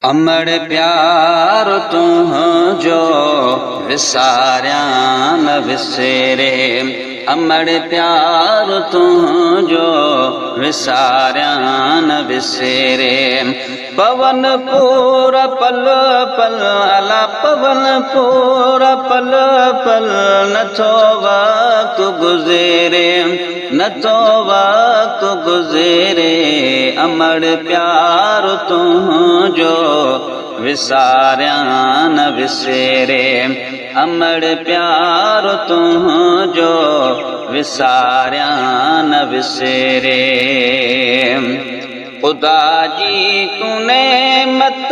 अमर प्यार तुझो विसारिया न विसरे। अमर प्यार तुझो विसारिया न विसरे। पवन पूरा पल पल अला पवन पूरा पल पल न तो वक्त गुज़रे न तो वक्त गुज़रे। अमर प्यार तुझो विसारिया न विसरे। अमर प्यार तुझो विसारिया न विसरे। खुदा जी तूने मत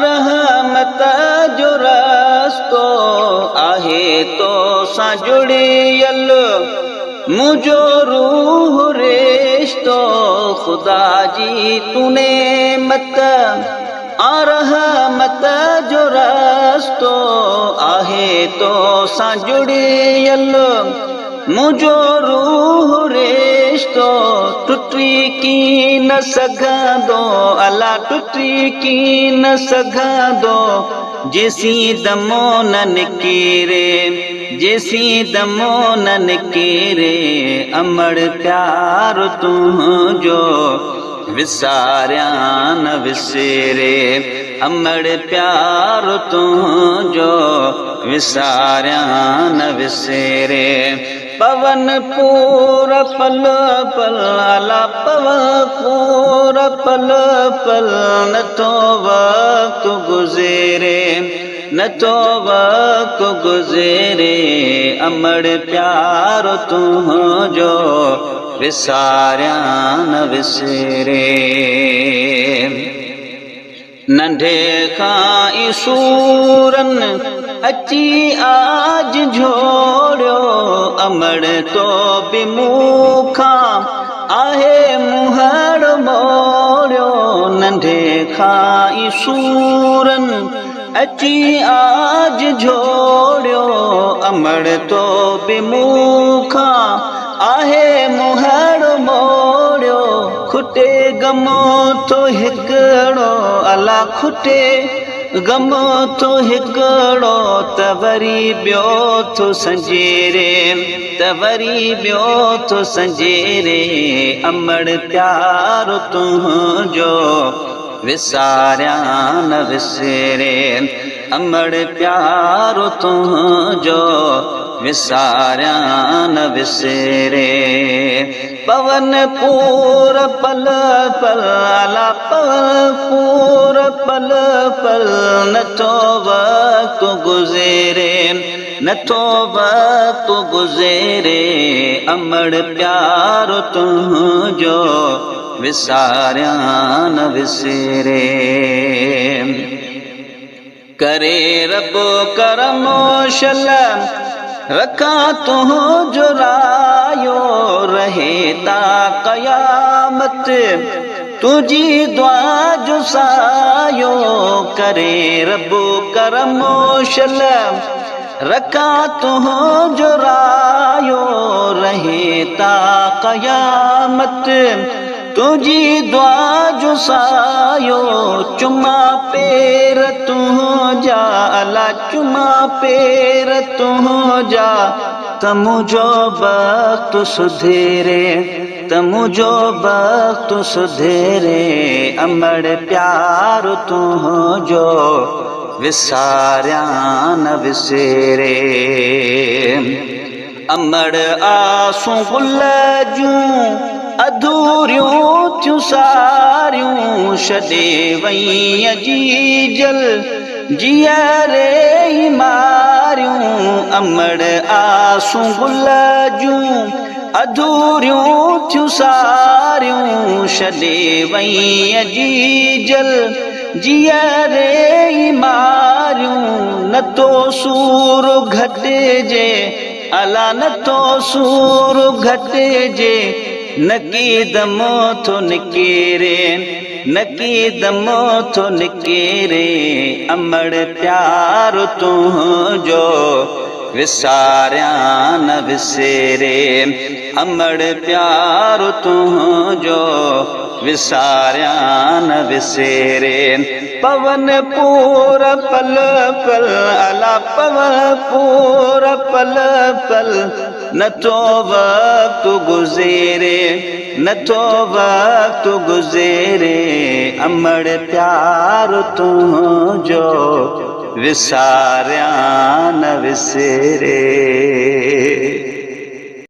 रहमत जो रस्तो आहे तो सां जुड़ियल मुझो रूह रिश्तो। खुदा जी तूने मत रहमत जो रस्तो आहे तो सां जुड़ियल मुझो रूह रिश्तो। टुटी की न सघंदो अला टुटी की न सघंदो जेसी दमो न निकिरे जेसी दमो न निकिरे। अमर प्यार तुझो विसारिया न विसरे। अमर प्यार तुझो विसारिया न विसरे। पवन पूरा पल पल अला पवन पूरा पल पल न तो वक्त गुज़रे न तो वक्त गुज़रे। अमर प्यार तुझो विसारिया न विसरे। नंढे खां सूरन अची आज झोड़ियो। अमर तो बि मूंखां आहे मुहर मोड़ियो। नंढे खां सूरन अची आज झोड़ियो। अमर तो बि मूंखां आहे मुहर मोड़ियो। खुटे गमो तो हिकिड़ो अला खुटे गमो तो हिकिड़ो त वरी ॿियो थो संजेरे त वरी ॿियो थो संजेरे। अमर प्यार तुझो विसारिया न विसरे। अमर प्यार तुझो विसारिया न विसरे। पवन पूरा पल पल अला पवन पूरा पल पल न तो वक्त गुज़रे न तो वक्त गुज़रे। अमर प्यार तुझो विसारिया न विसरे। करे रब करमो शलम रखा तुझो रायो रहे ता कयामत तुझी दुआ जो सायो। करे रब करमो शलम रखा तुझो रायो रहे ता कयामत तुझी दुआ जो सायो। चुमा पेर तुझा अला चुमा पेर तुझा त मुझो वक्त सुधेरे त मुझो वक्त सुधेरे। अमर प्यार तुझो विसारिया न विसरे। अमर आसूं गुल जूं अधूरियूं थियूं सारियूं छॾे वई अजी जल जीअरे ई मारियूं। अमर आसूं गुल जूं अधूरियूं थियूं सारियूं छॾे वई अजी जल जीअरे ई मारियूं। न तो सूर घटिजे अला न तो सूर घटिजे न की दमो थो निकिरे न की दमो थो निकिरे। अमर प्यार तुझो विसारिया न विसरे। अमर प्यार तुझो विसारिया न विसेरेन। पवन पूरा पल पल अला पवन पूरा पल पल, न तो वक्त गुज़ेरे न तो वक्त गुज़ेरे, अमड़ प्यार तुझो विसारिया न विसेरे।